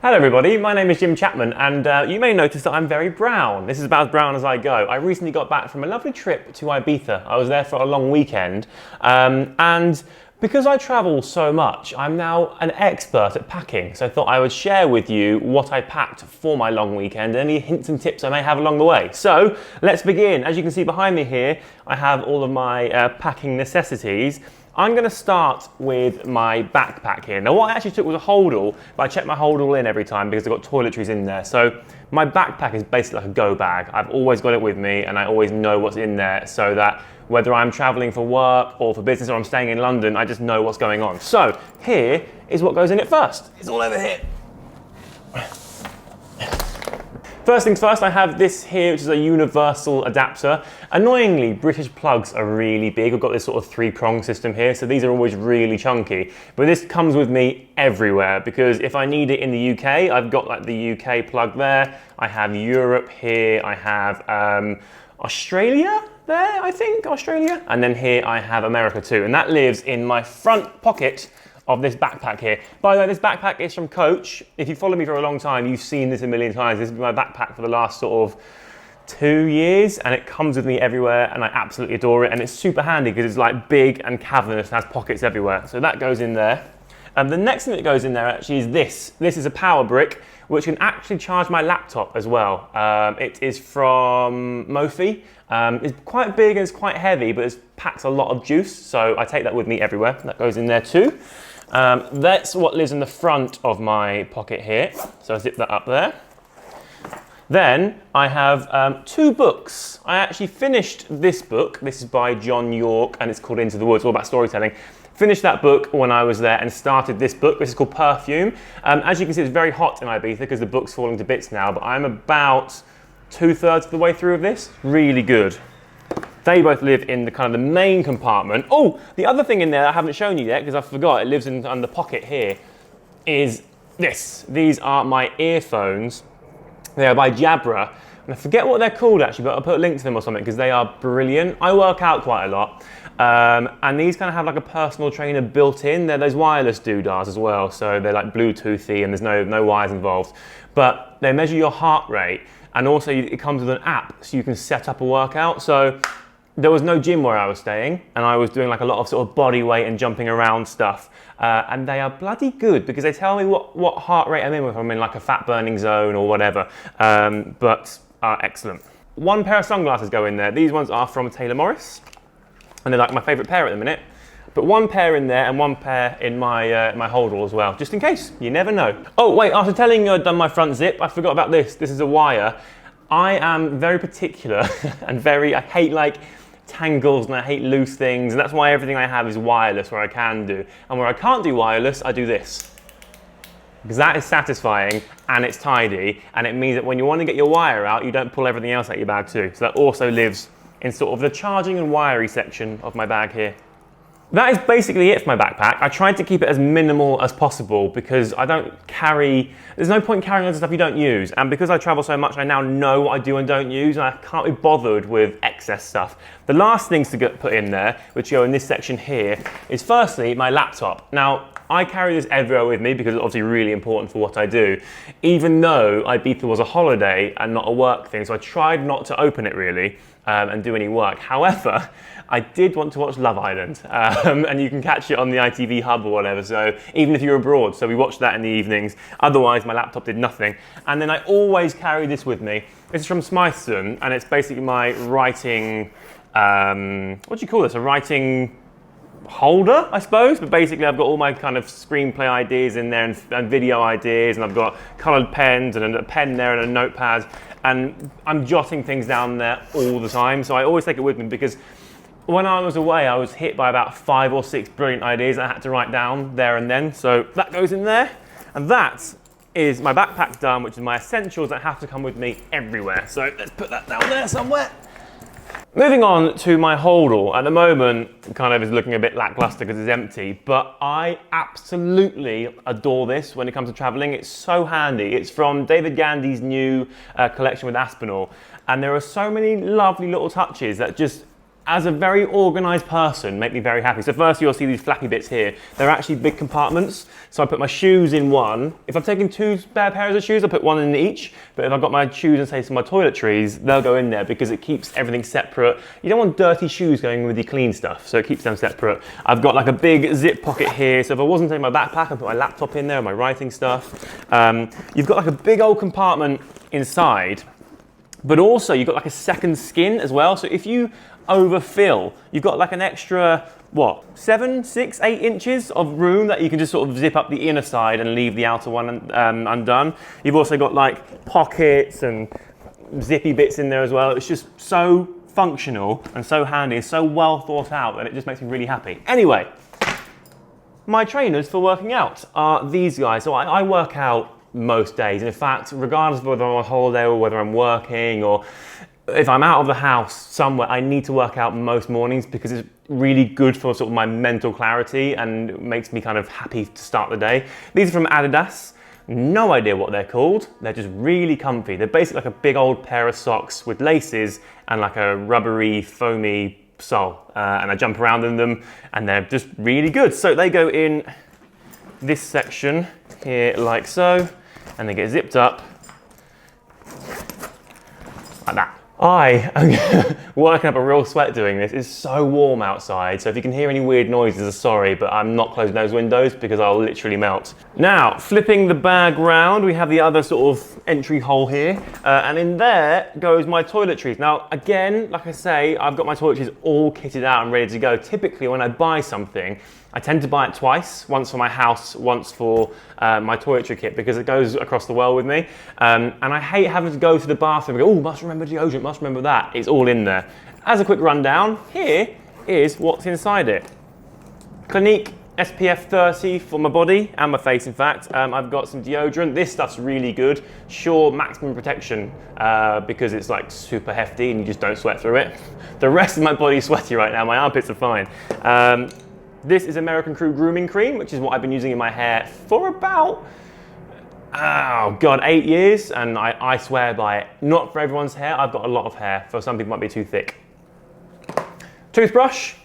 Hello everybody, my name is Chapman and you may notice that I'm very brown. This is about as brown as I go. I recently got back from a lovely trip to Ibiza. I was there for a long weekend and because I travel so much, I'm now an expert at packing. So I thought I would share with you what I packed for my long weekend and any hints and tips I may have along the way. So let's begin. As you can see behind me here, I have all of my packing necessities. I'm going to start with my backpack here. Now what I actually took was a holdall, but I check my holdall in every time because I've got toiletries in there. So my backpack is basically like a go bag. I've always got it with me and I always know what's in there so that whether I'm traveling for work or for business or I'm staying in London, I just know what's going on. So here is what goes in it first. It's all over here. First things first, I have this here, which is a universal adapter. Annoyingly, British plugs are really big. I've got this sort of 3-prong system here, so these are always really chunky. But this comes with me everywhere because if I need it in the UK, I've got like the UK plug there. I have Europe here. I have Australia there, I think, Australia. And then here I have America too. And that lives in my front pocket of this backpack here. By the way, this backpack is from Coach. If you follow me for a long time, you've seen this a million times. This has been my backpack for the last sort of 2 years and it comes with me everywhere and I absolutely adore it. And it's super handy because it's like big and cavernous and has pockets everywhere. So that goes in there. The next thing that goes in there actually is this. This is a power brick which can actually charge my laptop as well. It is from Mophie. It's quite big and it's quite heavy, but it packs a lot of juice. So I take that with me everywhere. That goes in there too. That's what lives in the front of my pocket here. So I zip that up there. Then I have 2 books. I actually finished this book. This is by John York and it's called Into the Woods, all about storytelling. Finished that book when I was there and started this book. This is called Perfume. As you can see, it's very hot in Ibiza because the book's falling to bits now, but I'm about 2/3 of the way through of this. Really good. They both live in the kind of the main compartment. Oh, the other thing in there I haven't shown you yet because I forgot, it lives in the pocket here, is this. These are my earphones. They are by Jabra. And I forget what they're called actually, but I'll put a link to them or something because they are brilliant. I work out quite a lot. And these kind of have like a personal trainer built in. They're those wireless doodahs as well. So they're like Bluetoothy and there's no wires involved. But they measure your heart rate and also it comes with an app so you can set up a workout. So there was no gym where I was staying and I was doing like a lot of sort of body weight and jumping around stuff. And they are bloody good because they tell me what heart rate I'm in, if I'm in like a fat burning zone or whatever, but are excellent. 1 pair of sunglasses go in there. These ones are from Taylor Morris and they're like my favorite pair at the minute. But 1 pair in there and 1 pair in my my holdall as well, just in case, you never know. Oh wait, after telling you I'd done my front zip, I forgot about this. This is a wire. I am very particular and I hate like tangles and I hate loose things and that's why everything I have is wireless where I can do. And where I can't do wireless, I do this. Because that is satisfying and it's tidy and it means that when you want to get your wire out, you don't pull everything else out your bag too. So that also lives in sort of the charging and wiry section of my bag here. That is basically it for my backpack. I tried to keep it as minimal as possible because I don't carry, there's no point carrying loads of stuff you don't use. And because I travel so much, I now know what I do and don't use and I can't be bothered with excess stuff. The last things to get put in there, which go in this section here, is firstly my laptop. Now, I carry this everywhere with me because it's obviously really important for what I do, even though Ibiza was a holiday and not a work thing. So I tried not to open it really and do any work. However, I did want to watch Love Island and you can catch it on the ITV hub or whatever. So even if you're abroad, so we watched that in the evenings. Otherwise, my laptop did nothing. And then I always carry this with me. This is from Smythson and it's basically my writing, what do you call this? A writing holder, I suppose, but basically I've got all my kind of screenplay ideas in there and video ideas and I've got coloured pens and a pen there and a notepad and I'm jotting things down there all the time, so I always take it with me because when I was away I was hit by about 5 or 6 brilliant ideas I had to write down there and then, so that goes in there and that is my backpack done, which is my essentials that have to come with me everywhere. So let's put that down there somewhere. Moving on to my holdall, at the moment kind of is looking a bit lackluster because it's empty, but I absolutely adore this when it comes to traveling. It's so handy. It's from David Gandy's new collection with Aspinall, and there are so many lovely little touches that just as a very organised person, make me very happy. So first you'll see these flappy bits here. They're actually big compartments. So I put my shoes in one. If I'm taking 2 spare pairs of shoes, I put one in each. But if I've got my shoes and say some of my toiletries, they'll go in there because it keeps everything separate. You don't want dirty shoes going with your clean stuff, so it keeps them separate. I've got like a big zip pocket here. So if I wasn't taking my backpack, I put my laptop in there, my writing stuff. You've got like a big old compartment inside, but also you've got like a second skin as well. So if you overfill, you've got like an extra, what, 7, 6, 8 inches of room that you can just sort of zip up the inner side and leave the outer one undone. You've also got like pockets and zippy bits in there as well. It's just so functional and so handy and so well thought out that it just makes me really happy. Anyway, my trainers for working out are these guys. So I work out most days. And in fact, regardless of whether I'm on holiday or whether I'm working or if I'm out of the house somewhere, I need to work out most mornings because it's really good for sort of my mental clarity and makes me kind of happy to start the day. These are from Adidas. No idea what they're called. They're just really comfy. They're basically like a big old pair of socks with laces and like a rubbery, foamy sole. And I jump around in them and they're just really good. So they go in this section here like so, and they get zipped up like that. I am working up a real sweat doing this. It's so warm outside, so if you can hear any weird noises, sorry, but I'm not closing those windows because I'll literally melt. Now, flipping the bag round, we have the other sort of entry hole here, and in there goes my toiletries. Now, again, like I say, I've got my toiletries all kitted out and ready to go. Typically, when I buy something, I tend to buy it twice, once for my house, once for my toiletry kit, because it goes across the world with me. And I hate having to go to the bathroom and go, oh, must remember deodorant, must remember that. It's all in there. As a quick rundown, here is what's inside it. Clinique SPF 30 for my body and my face, in fact. I've got some deodorant. This stuff's really good. Sure, maximum protection because it's like super hefty and you just don't sweat through it. The rest of my body's sweaty right now. My armpits are fine. This is American Crew Grooming Cream, which is what I've been using in my hair for about, oh God, 8 years, and I swear by it. Not for everyone's hair. I've got a lot of hair. For some people, it might be too thick. Toothbrush.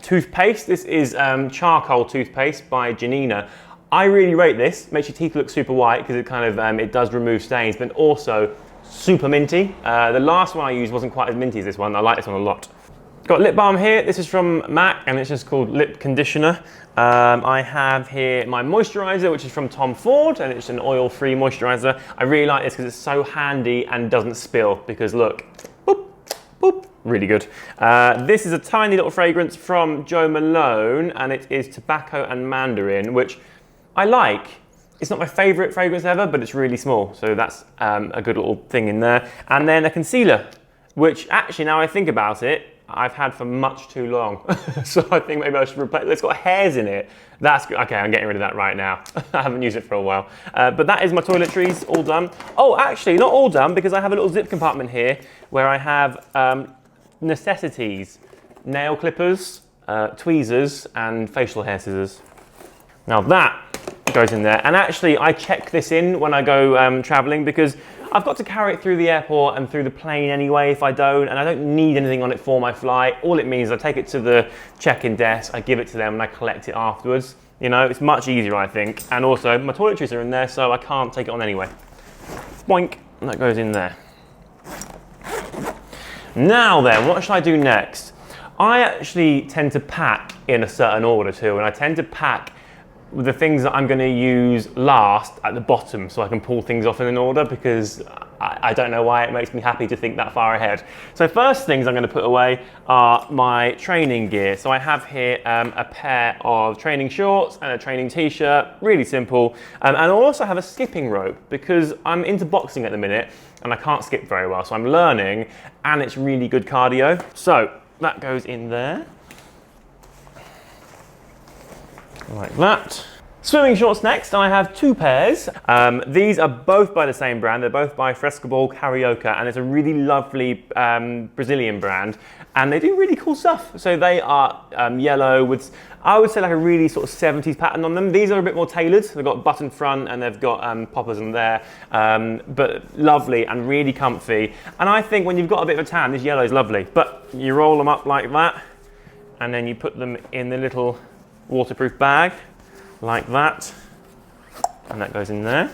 Toothpaste. This is charcoal toothpaste by Janina. I really rate this. Makes your teeth look super white because it kind of it does remove stains, but also super minty. The last one I used wasn't quite as minty as this one. I like this one a lot. Got lip balm here. This is from MAC and it's just called Lip Conditioner. I have here my moisturizer, which is from Tom Ford, and it's an oil-free moisturizer. I really like this because it's so handy and doesn't spill because look, boop, boop, really good. This is a tiny little fragrance from Jo Malone and it is tobacco and mandarin, which I like. It's not my favorite fragrance ever, but it's really small. So that's a good little thing in there. And then a concealer, which actually now I think about it, I've had for much too long. So I think maybe I should replace it. It's got hairs in it. That's good. Okay, I'm getting rid of that right now. I haven't used it for a while. But that is my toiletries all done. Oh, actually, not all done because I have a little zip compartment here where I have necessities, nail clippers, tweezers, and facial hair scissors. Now that goes in there. And actually, I check this in when I go traveling because I've got to carry it through the airport and through the plane anyway if I don't, and I don't need anything on it for my flight. All it means is I take it to the check-in desk, I give it to them, and I collect it afterwards. You know, it's much easier, I think. And also, my toiletries are in there, so I can't take it on anyway. Boink, and that goes in there. Now then, what should I do next? I actually tend to pack in a certain order too, and I tend to pack the things that I'm going to use last at the bottom so I can pull things off in an order because I don't know why it makes me happy to think that far ahead. So first things I'm going to put away are my training gear. So I have here a pair of training shorts and a training t-shirt, really simple. And I also have a skipping rope because I'm into boxing at the minute and I can't skip very well. So I'm learning and it's really good cardio. So that goes in there. Like that. Swimming shorts next, I have 2 pairs. These are both by the same brand. They're both by Frescobol Carioca, and it's a really lovely Brazilian brand, and they do really cool stuff. So they are yellow with, I would say, like a really sort of 70s pattern on them. These are a bit more tailored. They've got button front and they've got poppers on there, but lovely and really comfy. And I think when you've got a bit of a tan, this yellow is lovely. But you roll them up like that, and then you put them in the little waterproof bag, like that, and that goes in there.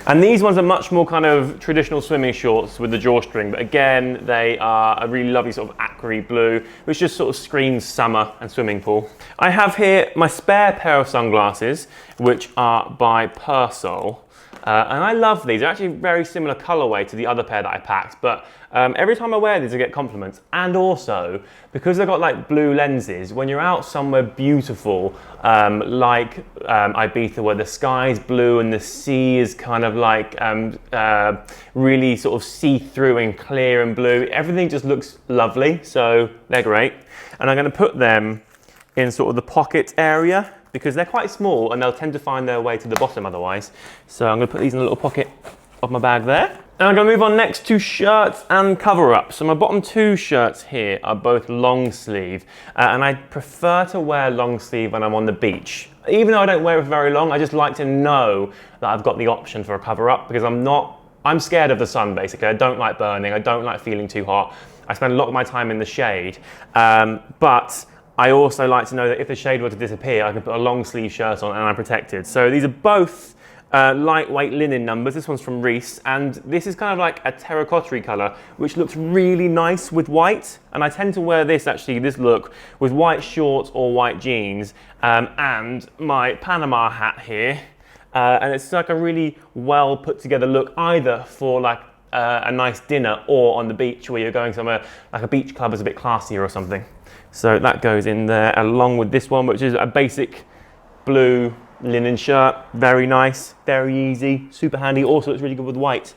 And these ones are much more kind of traditional swimming shorts with the drawstring, but again, they are a really lovely sort of aqua blue, which just sort of screams summer and swimming pool. I have here my spare pair of sunglasses, which are by Persol. And I love these. They're actually a very similar colorway to the other pair that I packed, but every time I wear these I get compliments. And also, because they've got like blue lenses, when you're out somewhere beautiful, like Ibiza, where the sky's blue and the sea is kind of like really sort of see-through and clear and blue, everything just looks lovely, so they're great. And I'm going to put them in sort of the pocket area, because they're quite small and they'll tend to find their way to the bottom otherwise. So I'm going to put these in a little pocket of my bag there. And I'm going to move on next to shirts and cover-ups. So my bottom 2 shirts here are both long sleeve, and I prefer to wear long sleeve when I'm on the beach. Even though I don't wear it for very long, I just like to know that I've got the option for a cover-up, because I'm scared of the sun basically. I don't like burning, I don't like feeling too hot. I spend a lot of my time in the shade, but I also like to know that if the shade were to disappear, I can put a long sleeve shirt on and I'm protected. So these are both lightweight linen numbers. This one's from Reese, and this is kind of like a terracotta colour, which looks really nice with white. And I tend to wear this look with white shorts or white jeans, and my Panama hat here. And it's like a really well put together look, either for like a nice dinner or on the beach where you're going somewhere like a beach club is a bit classier or something. So that goes in there along with this one, which is a basic blue linen shirt. Very nice, very easy, super handy. Also, it's really good with white.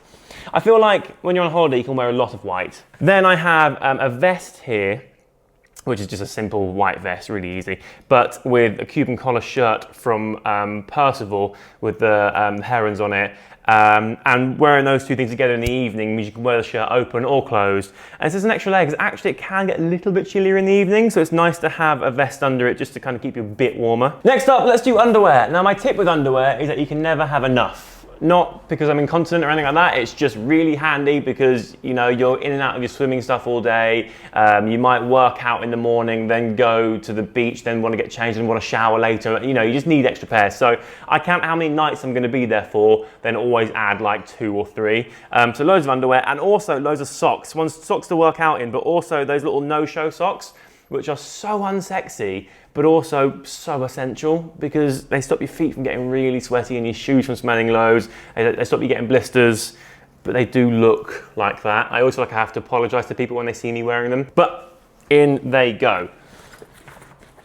I feel like when you're on holiday, you can wear a lot of white. Then I have a vest here, which is just a simple white vest, really easy, but with a Cuban collar shirt from Percival with the herons on it. And wearing those 2 things together in the evening means you can wear the shirt open or closed. And it's just an extra layer, because actually it can get a little bit chillier in the evening, so it's nice to have a vest under it just to kind of keep you a bit warmer. Next up, let's do underwear. Now my tip with underwear is that you can never have enough. Not because I'm incontinent or anything like that, it's just really handy because, you know, you're in and out of your swimming stuff all day. You might work out in the morning, then go to the beach, then want to get changed and want to shower later. You know, you just need extra pairs. So I count how many nights I'm going to be there for, then always add like 2 or 3. So loads of underwear, and also loads of socks. One's socks to work out in, but also those little no-show socks, which are so unsexy, but also so essential, because they stop your feet from getting really sweaty and your shoes from smelling loads. They stop you getting blisters, but they do look like that. I always feel like I have to apologize to people when they see me wearing them, but in they go.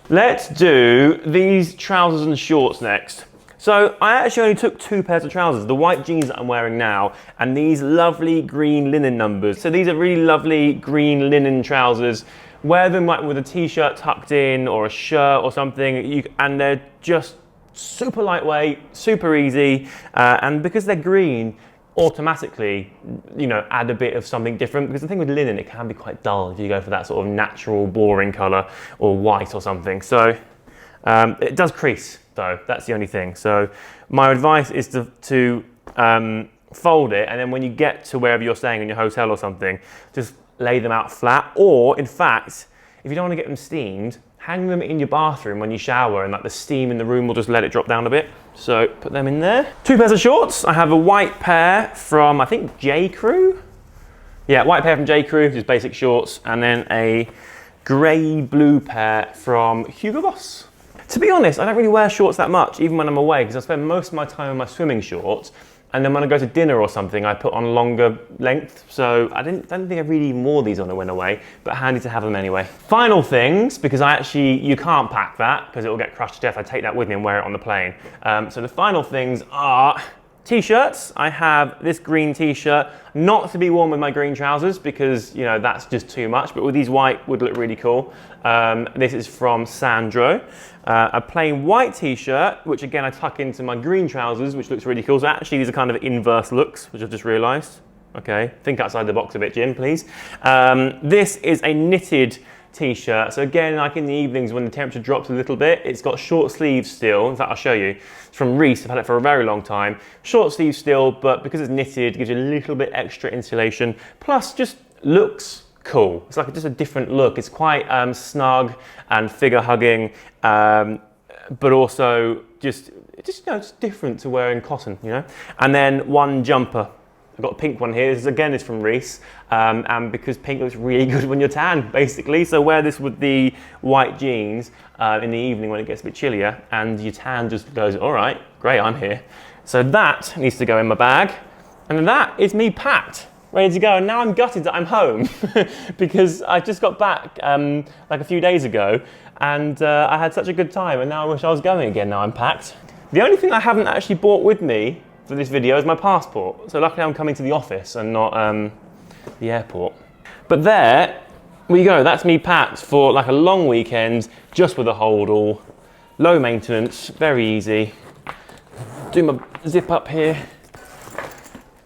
Let's do these trousers and shorts next. So I actually only took 2 pairs of trousers, the white jeans that I'm wearing now, and these lovely green linen numbers. So these are really lovely green linen trousers. Wear them like with a t-shirt tucked in or a shirt or something, and they're just super lightweight, super easy, and because they're green, automatically, you know, add a bit of something different, because the thing with linen, it can be quite dull if you go for that sort of natural, boring colour or white or something. So it does crease though, that's the only thing. So my advice is to fold it, and then when you get to wherever you're staying in your hotel or something, just lay them out flat, or in fact, if you don't want to get them steamed, hang them in your bathroom when you shower, and like the steam in the room will just let it drop down a bit. So put them in there. 2 pairs of shorts. I have a white pair from, I think, J. Crew. Yeah, white pair from J. Crew, which is basic shorts, and then a grey-blue pair from Hugo Boss. To be honest, I don't really wear shorts that much, even when I'm away, because I spend most of my time in my swimming shorts. And then when I go to dinner or something, I put on longer length. So I don't think I really wore these on a went away, but handy to have them anyway. Final things, because you can't pack that because it will get crushed to death. I take that with me and wear it on the plane. So the final things are T-shirts, I have this green T-shirt, not to be worn with my green trousers because, you know, that's just too much, but with these white would look really cool. This is from Sandro. A plain white T-shirt, which again I tuck into my green trousers, which looks really cool. So actually these are kind of inverse looks, which I've just realised. Okay, think outside the box a bit, Jim, please. This is a knitted T-shirt. So again, like in the evenings when the temperature drops a little bit, it's got short sleeves still. In fact, I'll show you. It's from Reese. I've had it for a very long time. Short sleeves still, but because it's knitted, it gives you a little bit extra insulation. Plus, just looks cool. It's like just a different look. It's quite snug and figure hugging, but also just you know, it's different to wearing cotton, you know. And then one jumper. I've got a pink one here. This again is from Reese, and because pink looks really good when you're tan, basically. So wear this with the white jeans in the evening when it gets a bit chillier, and your tan just goes, all right, great, I'm here. So that needs to go in my bag, and then that is me packed, ready to go. And now I'm gutted that I'm home because I just got back like a few days ago, and I had such a good time, and now I wish I was going again. Now I'm packed. The only thing I haven't actually brought with me for this video is my passport. So luckily I'm coming to the office and not the airport. But there we go, that's me packed for like a long weekend, just with a hold all, low maintenance, very easy. Do my zip up here.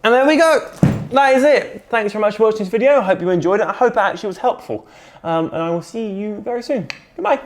And there we go, that is it. Thanks very much for watching this video. I hope you enjoyed it. I hope it actually was helpful. And I will see you very soon. Goodbye.